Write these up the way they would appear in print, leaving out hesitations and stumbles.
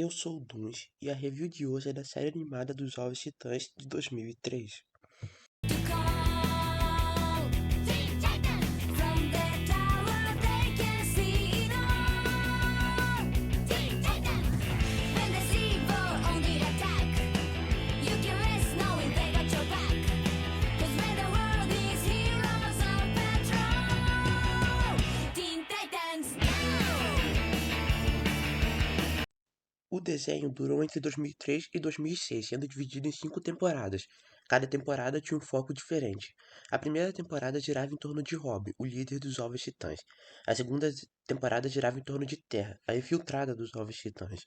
Eu sou o Duns e a review de hoje é da série animada dos Jovens Titãs de 2003. O desenho durou entre 2003 e 2006, sendo dividido em 5 temporadas. Cada temporada tinha um foco diferente. A primeira temporada girava em torno de Rob, o líder dos Jovens Titãs. A segunda temporada girava em torno de Terra, a infiltrada dos Jovens Titãs.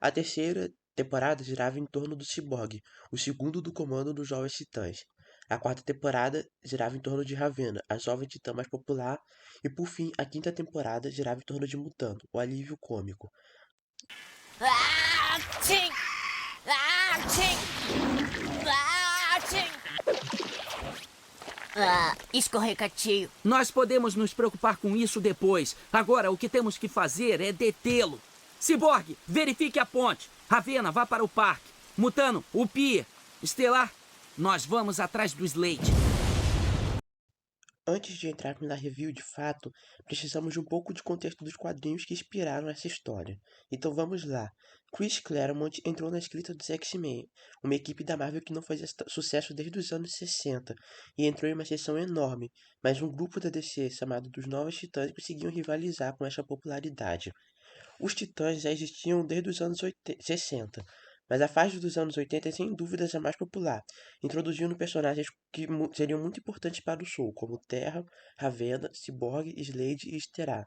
A terceira temporada girava em torno do Cyborg, o segundo do comando dos Jovens Titãs. A quarta temporada girava em torno de Ravenna, a jovem titã mais popular. E por fim, a quinta temporada girava em torno de Mutano, o alívio cômico. Tchim! Tchim! Tchim! Escorregadio. Nós podemos nos preocupar com isso depois. Agora, o que temos que fazer é detê-lo. Cyborg, verifique a ponte. Ravenna, vá para o parque. Mutano, o pier. Estelar, nós vamos atrás do Slade. Antes de entrarmos na review de fato, precisamos de um pouco de contexto dos quadrinhos que inspiraram essa história. Então vamos lá. Chris Claremont entrou na escrita dos X-Men, uma equipe da Marvel que não fazia sucesso desde os anos 60, e entrou em uma seção enorme, mas um grupo da DC chamado dos Novos Titãs conseguiam rivalizar com essa popularidade. Os Titãs já existiam desde os anos 60, mas a fase dos anos 80 é sem dúvidas a mais popular, introduzindo personagens que seriam muito importantes para o show, como Terra, Ravenna, Cyborg, Slade e Estelar.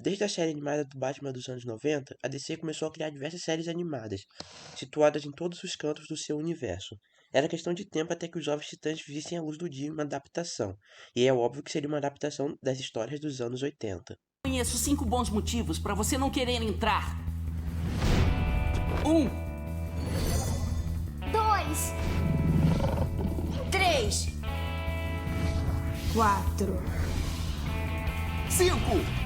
Desde a série animada do Batman dos anos 90, a DC começou a criar diversas séries animadas, situadas em todos os cantos do seu universo. Era questão de tempo até que os Jovens Titãs vissem a luz do dia em uma adaptação, e é óbvio que seria uma adaptação das histórias dos anos 80. Conheço 5 bons motivos para você não querer entrar. 1. 2, 3, 4. 5.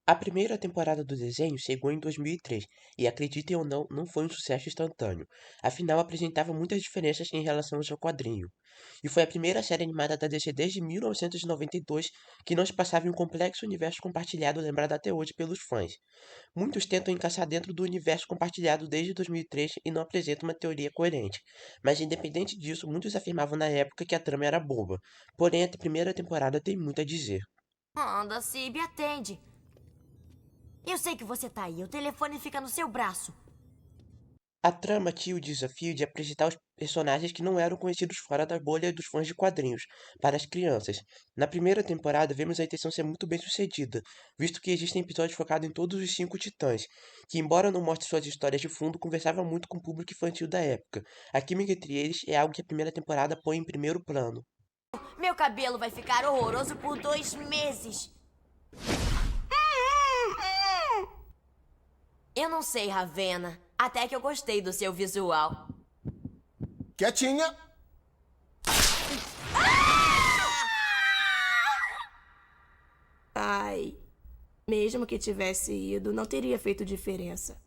A primeira temporada do desenho chegou em 2003 e, acreditem ou não, não foi um sucesso instantâneo. Afinal, apresentava muitas diferenças em relação ao seu quadrinho. E foi a primeira série animada da DC desde 1992 que não se passava em um complexo universo compartilhado lembrado até hoje pelos fãs. Muitos tentam encaixar dentro do universo compartilhado desde 2003 e não apresentam uma teoria coerente. Mas, independente disso, muitos afirmavam na época que a trama era boba. Porém, a primeira temporada tem muito a dizer. Anda, Cib, atende. Eu sei que você tá aí. O telefone fica no seu braço. A trama tinha o desafio de apresentar os personagens que não eram conhecidos fora da bolha dos fãs de quadrinhos, para as crianças. Na primeira temporada, vemos a intenção ser muito bem sucedida, visto que existem episódios focados em todos os 5 titãs, que, embora não mostrem suas histórias de fundo, conversavam muito com o público infantil da época. A química entre eles é algo que a primeira temporada põe em primeiro plano. Meu cabelo vai ficar horroroso por 2 meses. Eu não sei, Ravenna. Até que eu gostei do seu visual. Quietinha! Ai, mesmo que tivesse ido, não teria feito diferença.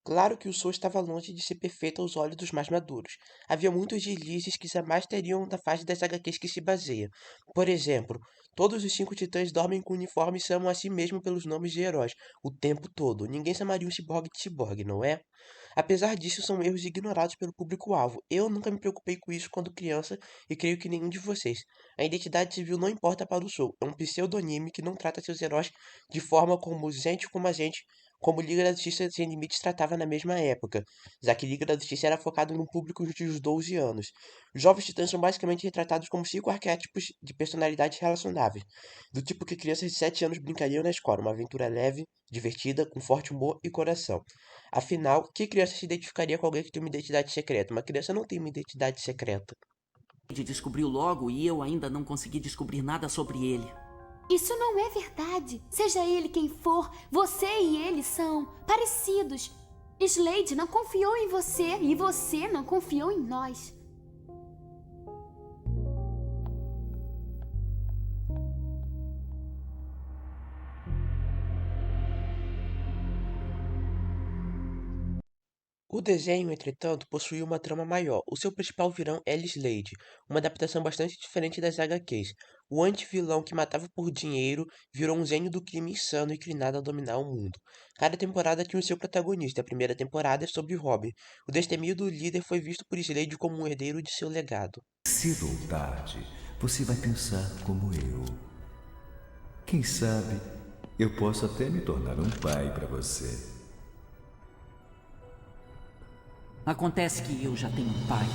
Claro que o Soul estava longe de ser perfeito aos olhos dos mais maduros. Havia muitos deslizes que jamais teriam da fase das HQs que se baseia. Por exemplo, todos os 5 titãs dormem com uniforme e chamam a si mesmo pelos nomes de heróis, o tempo todo. Ninguém chamaria um ciborgue de ciborgue, não é? Apesar disso, são erros ignorados pelo público-alvo. Eu nunca me preocupei com isso quando criança e creio que nenhum de vocês. A identidade civil não importa para o Soul. É um pseudonime que não trata seus heróis de forma como gente como a gente, como Liga da Justiça Sem Limites tratava na mesma época, já que Liga da Justiça era focado num público de uns 12 anos. Os Jovens Titãs são basicamente retratados como 5 arquétipos de personalidades relacionáveis, do tipo que crianças de 7 anos brincariam na escola, uma aventura leve, divertida, com forte humor e coração. Afinal, que criança se identificaria com alguém que tem uma identidade secreta? Uma criança não tem uma identidade secreta. Ele descobriu logo e eu ainda não consegui descobrir nada sobre ele. Isso não é verdade. Seja ele quem for, você e ele são parecidos. Slade não confiou em você e você não confiou em nós. O desenho, entretanto, possuía uma trama maior. O seu principal vilão era Slade, uma adaptação bastante diferente das HQs. O anti-vilão que matava por dinheiro virou um gênio do crime insano e inclinado a dominar o mundo. Cada temporada tinha o seu protagonista. A primeira temporada é sobre Robin. O destemido líder foi visto por Slade como um herdeiro de seu legado. Cedo ou tarde, você vai pensar como eu. Quem sabe, eu posso até me tornar um pai para você. Acontece que eu já tenho um pai.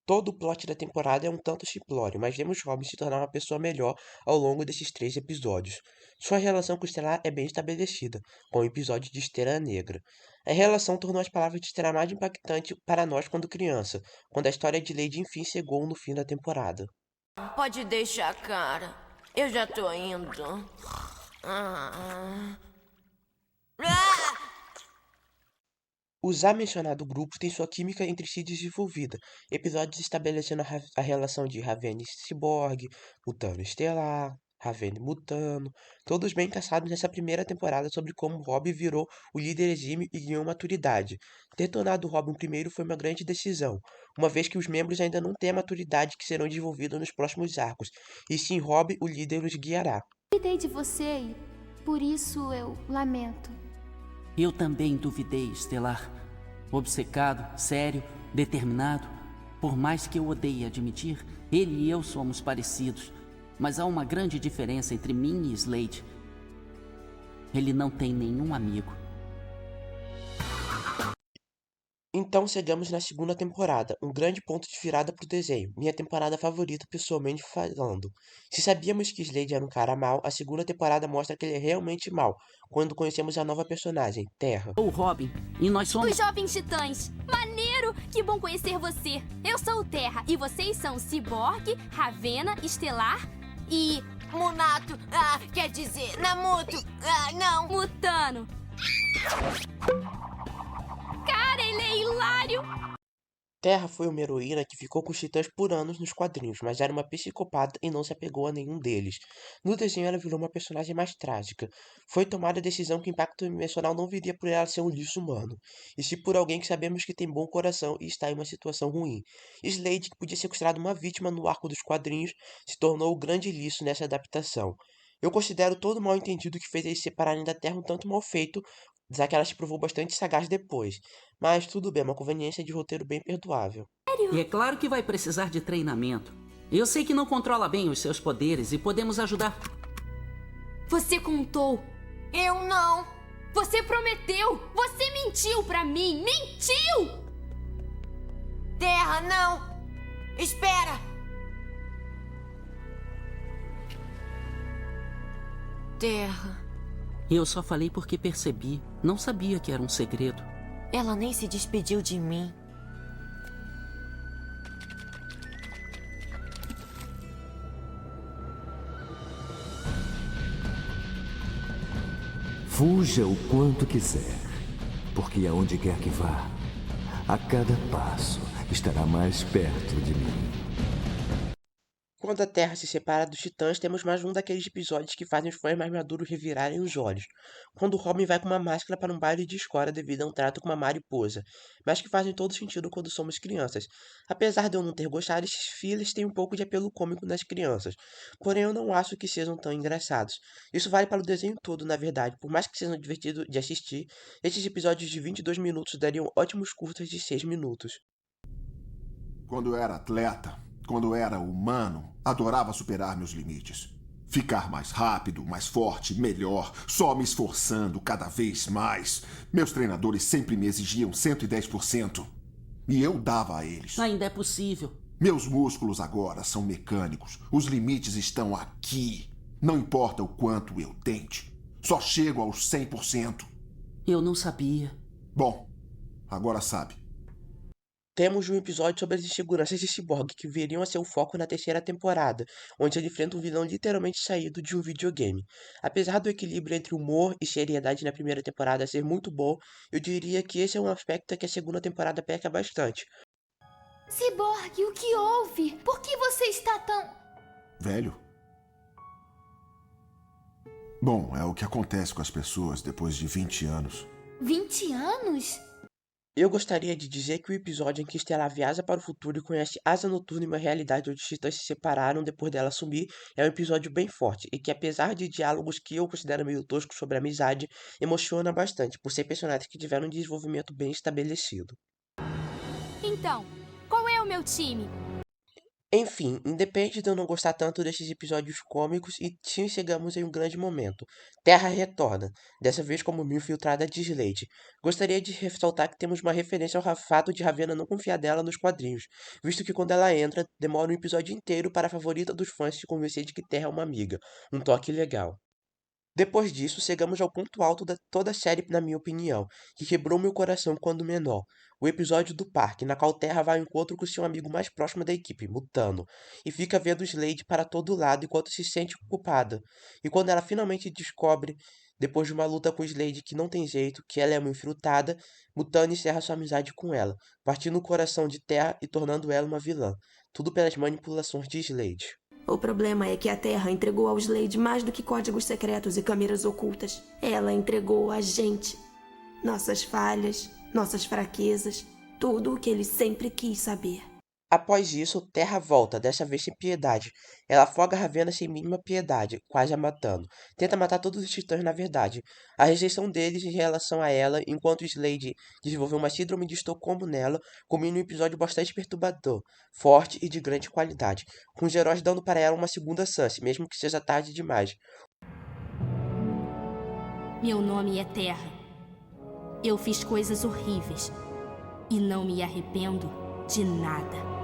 Todo o plot da temporada é um tanto simplório, mas vemos Robin se tornar uma pessoa melhor ao longo desses 3 episódios. Sua relação com Stellar é bem estabelecida, com o episódio de Estrela Negra. A relação tornou as palavras de Stellar mais impactantes para nós quando criança, quando a história de Lady enfim chegou no fim da temporada. Pode deixar, cara. Eu já tô indo. Ah. O já mencionado grupo tem sua química entre si desenvolvida, episódios estabelecendo a relação de Ravenna e Cyborg, Mutano Estelar, Ravenna e Mutano, todos bem encaixados nessa primeira temporada sobre como Robin virou o líder exímio e ganhou maturidade. Ter tornado Robin primeiro foi uma grande decisão, uma vez que os membros ainda não têm a maturidade que serão desenvolvidos nos próximos arcos, e sim Robin, o líder, os guiará. Cuidei de você e por isso eu lamento. Eu também duvidei, Stellar. Obcecado, sério, determinado. Por mais que eu odeie admitir, ele e eu somos parecidos. Mas há uma grande diferença entre mim e Slade. Ele não tem nenhum amigo. Então chegamos na segunda temporada, um grande ponto de virada pro desenho, minha temporada favorita pessoalmente falando. Se sabíamos que Slade era um cara mau, a segunda temporada mostra que ele é realmente mau, quando conhecemos a nova personagem, Terra. O Robin, e nós somos... Os Jovens Titãs! Maneiro! Que bom conhecer você! Eu sou o Terra e vocês são Cyborg, Ravenna, Estelar e... Munato! Quer dizer, Namuto! Não! Mutano! Cara, ele é hilário! Terra foi uma heroína que ficou com os titãs por anos nos quadrinhos, mas era uma psicopata e não se apegou a nenhum deles. No desenho ela virou uma personagem mais trágica. Foi tomada a decisão que o impacto emocional não viria por ela ser um lixo humano, e sim por alguém que sabemos que tem bom coração e está em uma situação ruim. Slade, que podia ser considerado uma vítima no arco dos quadrinhos, se tornou o grande lixo nessa adaptação. Eu considero todo o mal entendido que fez eles se separarem da Terra um tanto mal feito, já que ela se provou bastante sagaz depois. Mas tudo bem, uma conveniência de roteiro bem perdoável. E é claro que vai precisar de treinamento. Eu sei que não controla bem os seus poderes e podemos ajudar. Você contou! Eu não! Você prometeu! Você mentiu pra mim! Mentiu! Terra, não! Espera! Terra... Eu só falei porque percebi. Não sabia que era um segredo. Ela nem se despediu de mim. Fuja o quanto quiser, porque aonde quer que vá, a cada passo estará mais perto de mim. Quando a Terra se separa dos Titãs, temos mais um daqueles episódios que fazem os fãs mais maduros revirarem os olhos. Quando Robin vai com uma máscara para um baile de escola devido a um trato com uma mariposa, mas que fazem todo sentido quando somos crianças. Apesar de eu não ter gostado, esses fillers têm um pouco de apelo cômico nas crianças, porém eu não acho que sejam tão engraçados. Isso vale para o desenho todo, na verdade, por mais que sejam divertidos de assistir, esses episódios de 22 minutos dariam ótimos curtas de 6 minutos. Quando eu era atleta, quando eu era humano, adorava superar meus limites. Ficar mais rápido, mais forte, melhor, só me esforçando cada vez mais. Meus treinadores sempre me exigiam 110%. E eu dava a eles. Ainda é possível. Meus músculos agora são mecânicos. Os limites estão aqui. Não importa o quanto eu tente. Só chego aos 100%. Eu não sabia. Bom, agora sabe. Temos um episódio sobre as inseguranças de Cyborg, que viriam a ser o foco na terceira temporada, onde ele enfrenta um vilão literalmente saído de um videogame. Apesar do equilíbrio entre humor e seriedade na primeira temporada ser muito bom, eu diria que esse é um aspecto que a segunda temporada peca bastante. Cyborg, o que houve? Por que você está tão... Velho? Bom, é o que acontece com as pessoas depois de 20 anos. 20 anos? Eu gostaria de dizer que o episódio em que Estelar viaja para o futuro e conhece Asa Noturna em uma realidade onde os titãs se separaram depois dela sumir é um episódio bem forte e que, apesar de diálogos que eu considero meio toscos sobre amizade, emociona bastante por ser personagens que tiveram um desenvolvimento bem estabelecido. Então, qual é o meu time? Enfim, independe de eu não gostar tanto desses episódios cômicos, e sim chegamos em um grande momento. Terra retorna, dessa vez como uma infiltrada de Slade. Gostaria de ressaltar que temos uma referência ao fato de Ravenna não confiar nela nos quadrinhos, visto que quando ela entra, demora um episódio inteiro para a favorita dos fãs se convencer de que Terra é uma amiga. Um toque legal. Depois disso, chegamos ao ponto alto de toda a série, na minha opinião, que quebrou meu coração quando menor. O episódio do parque, na qual Terra vai ao encontro com seu amigo mais próximo da equipe, Mutano, e fica vendo Slade para todo lado enquanto se sente culpada. E quando ela finalmente descobre, depois de uma luta com Slade que não tem jeito, que ela é uma infiltrada, Mutano encerra sua amizade com ela, partindo o coração de Terra e tornando ela uma vilã. Tudo pelas manipulações de Slade. O problema é que a Terra entregou ao Slade mais do que códigos secretos e câmeras ocultas. Ela entregou a gente. Nossas falhas, nossas fraquezas, tudo o que ele sempre quis saber. Após isso, Terra volta, dessa vez sem piedade. Ela afoga Ravenna sem mínima piedade, quase a matando. Tenta matar todos os titãs na verdade. A rejeição deles em relação a ela, enquanto Slade desenvolveu uma síndrome de Estocolmo nela, culmina um episódio bastante perturbador, forte e de grande qualidade, com os heróis dando para ela uma segunda chance, mesmo que seja tarde demais. Meu nome é Terra. Eu fiz coisas horríveis e não me arrependo de nada.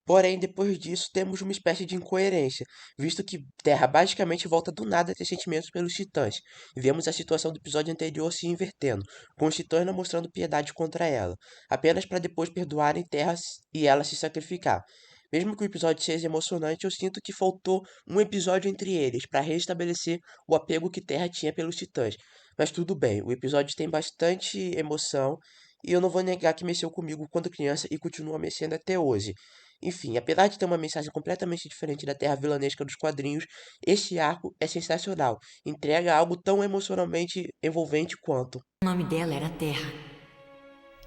Porém, depois disso, temos uma espécie de incoerência, visto que Terra basicamente volta do nada a ter sentimentos pelos titãs, e vemos a situação do episódio anterior se invertendo, com os titãs não mostrando piedade contra ela, apenas para depois perdoarem Terra e ela se sacrificar. Mesmo que o episódio seja emocionante, eu sinto que faltou um episódio entre eles para restabelecer o apego que Terra tinha pelos titãs. Mas tudo bem, o episódio tem bastante emoção, e eu não vou negar que mexeu comigo quando criança e continua mexendo até hoje. Enfim, apesar de ter uma mensagem completamente diferente da Terra vilanesca dos quadrinhos, esse arco é sensacional. Entrega algo tão emocionalmente envolvente quanto. O nome dela era Terra.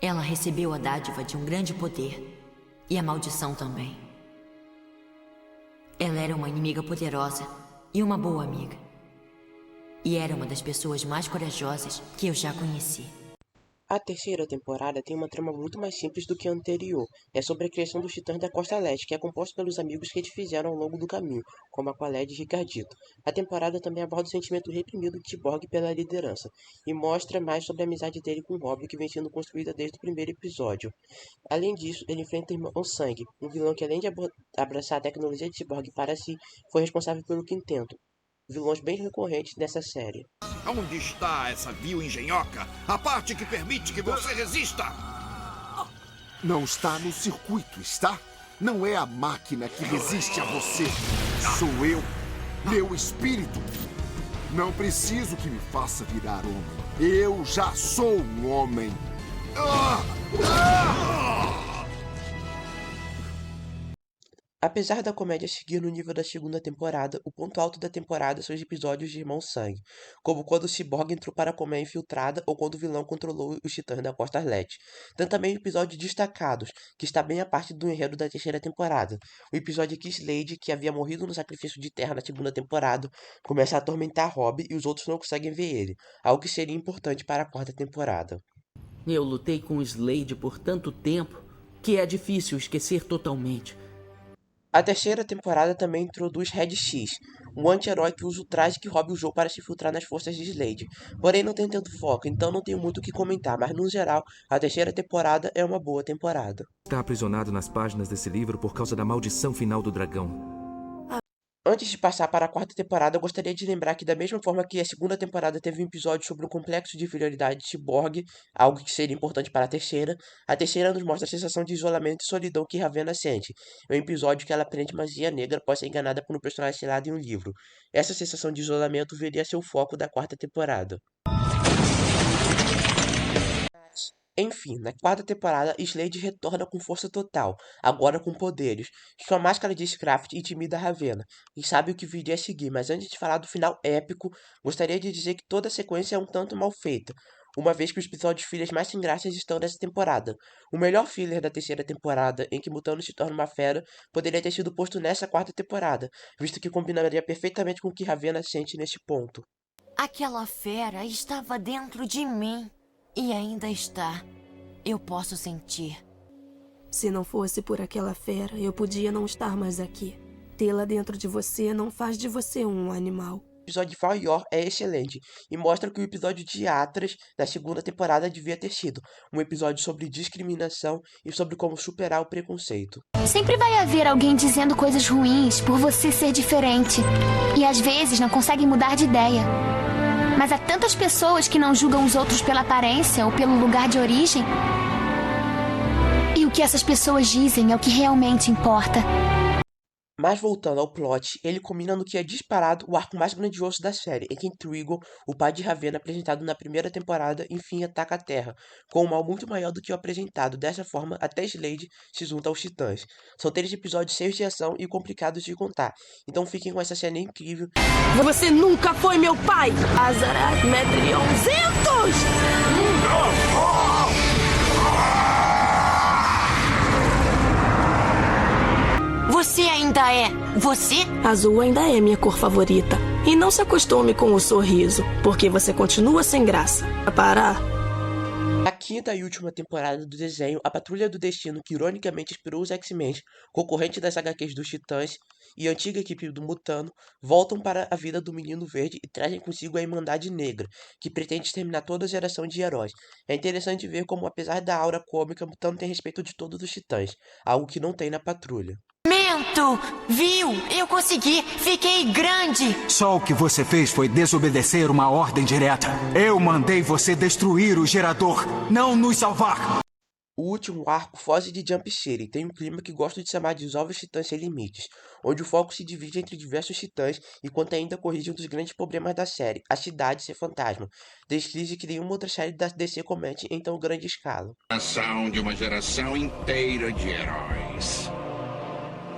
Ela recebeu a dádiva de um grande poder e a maldição também. Ela era uma inimiga poderosa e uma boa amiga. E era uma das pessoas mais corajosas que eu já conheci. A terceira temporada tem uma trama muito mais simples do que a anterior. É sobre a criação dos Titãs da Costa Leste, que é composto pelos amigos que eles fizeram ao longo do caminho, como Aqualad e Ricardito. A temporada também aborda o sentimento reprimido de Cyborg pela liderança, e mostra mais sobre a amizade dele com Robbie, que vem sendo construída desde o primeiro episódio. Além disso, ele enfrenta o Irmão Sangue, um vilão que, além de abraçar a tecnologia de Cyborg para si, foi responsável pelo Quinteto, vilões bem recorrentes nessa série. Onde está essa vil engenhoca? A parte que permite que você resista! Não está no circuito, está? Não é a máquina que resiste a você. Sou eu, meu espírito. Não preciso que me faça virar homem. Eu já sou um homem. Apesar da comédia seguir no nível da segunda temporada, o ponto alto da temporada são os episódios de Irmão Sangue, como quando o Cyborg entrou para comer a infiltrada ou quando o vilão controlou os titãs da Costa Leste. Tem também episódios destacados, que está bem à parte do enredo da terceira temporada. O episódio em que Slade, que havia morrido no sacrifício de Terra na segunda temporada, começa a atormentar Robbie e os outros não conseguem ver ele, algo que seria importante para a quarta temporada. Eu lutei com o Slade por tanto tempo que é difícil esquecer totalmente. A terceira temporada também introduz Red X, um anti-herói que usa o traje que Robbie usou para se infiltrar nas forças de Slade. Porém, não tem tanto foco, então não tenho muito o que comentar, mas no geral, a terceira temporada é uma boa temporada. Está aprisionado nas páginas desse livro por causa da maldição final do dragão. Antes de passar para a quarta temporada, eu gostaria de lembrar que, da mesma forma que a segunda temporada teve um episódio sobre o complexo de inferioridade de Cyborg, algo que seria importante para a terceira nos mostra a sensação de isolamento e solidão que Ravenna sente. É um episódio que ela aprende magia negra após ser enganada por um personagem selado em um livro. Essa sensação de isolamento viria a ser o foco da quarta temporada. Enfim, na quarta temporada, Slade retorna com força total, agora com poderes. Sua máscara de Scraft intimida Ravenna, e sabe o que viria a seguir, mas antes de falar do final épico, gostaria de dizer que toda a sequência é um tanto mal feita, uma vez que os episódios fillers mais sem graças estão nessa temporada. O melhor filler da terceira temporada, em que Mutano se torna uma fera, poderia ter sido posto nessa quarta temporada, visto que combinaria perfeitamente com o que Ravenna sente nesse ponto. Aquela fera estava dentro de mim. E ainda está. Eu posso sentir. Se não fosse por aquela fera, eu podia não estar mais aqui. Tê-la dentro de você não faz de você um animal. O episódio For Your é excelente e mostra que o episódio de Atlas da segunda temporada devia ter sido um episódio sobre discriminação e sobre como superar o preconceito. Sempre vai haver alguém dizendo coisas ruins por você ser diferente. E às vezes não conseguem mudar de ideia. Mas há tantas pessoas que não julgam os outros pela aparência ou pelo lugar de origem. E o que essas pessoas dizem é o que realmente importa. Mas voltando ao plot, ele combina no que é disparado o arco mais grandioso da série, em que Trigon, o pai de Ravenna apresentado na primeira temporada, enfim ataca a Terra, com um mal muito maior do que o apresentado. Dessa forma, até Slade se junta aos Titãs. São 3 episódios cheios de ação e complicados de contar, então fiquem com essa cena incrível. Você nunca foi meu pai! Azarak Medrion Zentos! Você ainda é você? Azul ainda é minha cor favorita. E não se acostume com o sorriso, porque você continua sem graça. Vai parar? Na quinta e última temporada do desenho, a Patrulha do Destino, que ironicamente inspirou os X-Men, concorrente das HQs dos Titãs e a antiga equipe do Mutano, voltam para a vida do Menino Verde e trazem consigo a Irmandade Negra, que pretende exterminar toda a geração de heróis. É interessante ver como, apesar da aura cômica, Mutano tem respeito de todos os Titãs, algo que não tem na Patrulha. Mento! Viu? Eu consegui! Fiquei grande! Só o que você fez foi desobedecer uma ordem direta. Eu mandei você destruir o gerador, não nos salvar! O último arco foge de Jump City, tem um clima que gosto de chamar de Jovens Titãs Sem Limites, onde o foco se divide entre diversos titãs enquanto ainda corrige um dos grandes problemas da série, a cidade ser fantasma, deslize que nenhuma outra série da DC comete em tão grande escala. Ação de uma geração inteira de heróis.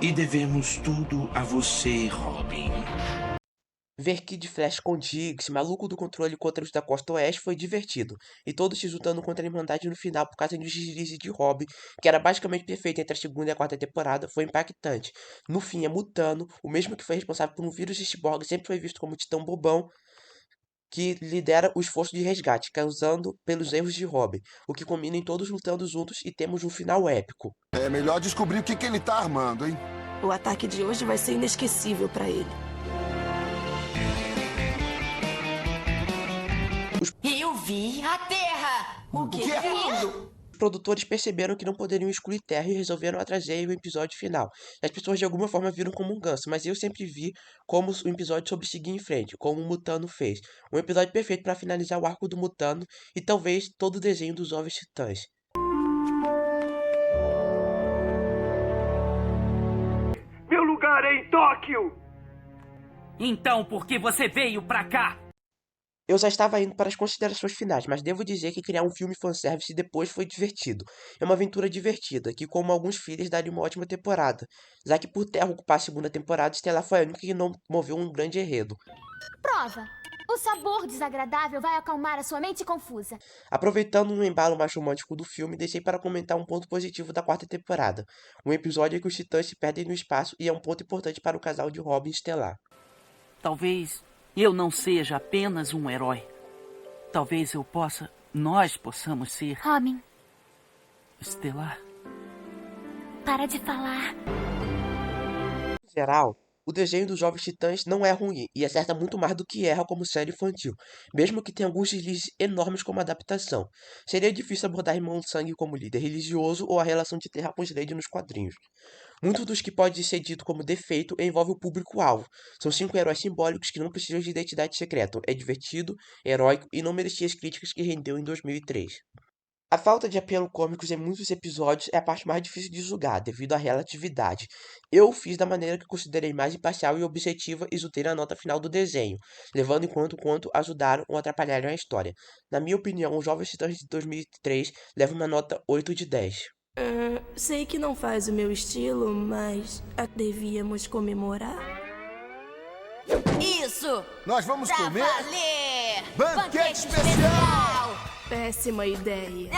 E devemos tudo a você, Robin. Ver Kid Flash com Diggs, maluco do controle contra os da Costa Oeste, foi divertido, e todos se juntando contra a Irmandade no final por causa dos deslizes de Robin, que era basicamente perfeito entre a segunda e a quarta temporada, foi impactante. No fim, é Mutano, o mesmo que foi responsável por um vírus de Cyborg, sempre foi visto como titã bobão, que lidera o esforço de resgate, causando pelos erros de Robin, o que combina em todos lutando juntos e temos um final épico. É melhor descobrir o que ele tá armando, hein? O ataque de hoje vai ser inesquecível pra ele. Eu vi a Terra! O quê? Os produtores perceberam que não poderiam excluir Terra e resolveram trazer o episódio final. As pessoas de alguma forma viram como um gancho, mas eu sempre vi como um episódio sobre seguir em frente, como o Mutano fez. Um episódio perfeito para finalizar o arco do Mutano e talvez todo o desenho dos Jovens Titãs. Meu lugar é em Tóquio! Então por que você veio pra cá? Eu já estava indo para as considerações finais, mas devo dizer que criar um filme fanservice depois foi divertido. É uma aventura divertida, que como alguns filhos daria uma ótima temporada, já que por Terra ocupar a segunda temporada, Estelar foi a única que não moveu um grande enredo. Prova! O sabor desagradável vai acalmar a sua mente confusa. Aproveitando um embalo mais romântico do filme, deixei para comentar um ponto positivo da quarta temporada. Um episódio em que os titãs se perdem no espaço e é um ponto importante para o casal de Robin e Estelar. Talvez eu não seja apenas um herói. Talvez nós possamos ser... Robin, Estelar. para de falar. Em geral, o desenho dos Jovens Titãs não é ruim e acerta muito mais do que erra como série infantil, mesmo que tenha alguns deslizes enormes como adaptação. Seria difícil abordar Irmão Sangue como líder religioso ou a relação de Terra com Slade nos quadrinhos. Muito dos que pode ser dito como defeito envolve o público-alvo. São 5 heróis simbólicos que não precisam de identidade secreta. É divertido, heróico e não merecia as críticas que rendeu em 2003. A falta de apelo cômicos em muitos episódios é a parte mais difícil de julgar, devido à relatividade. Eu fiz da maneira que considerei mais imparcial e objetiva e zultei na nota final do desenho, levando em conta o quanto ajudaram ou atrapalharam a história. Na minha opinião, Os Jovens Titãs de 2003 leva uma nota 8 de 10. Sei que não faz o meu estilo, mas devíamos comemorar. Isso! Nós vamos Pra comer valer! banquete especial! Péssima ideia.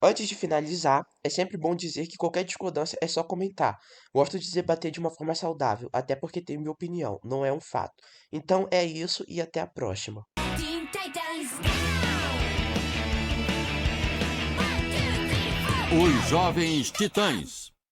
Antes de finalizar, é sempre bom dizer que qualquer discordância é só comentar. Gosto de debater de uma forma saudável, até porque tenho minha opinião, não é um fato. Então é isso e até a próxima. Os Jovens Titãs.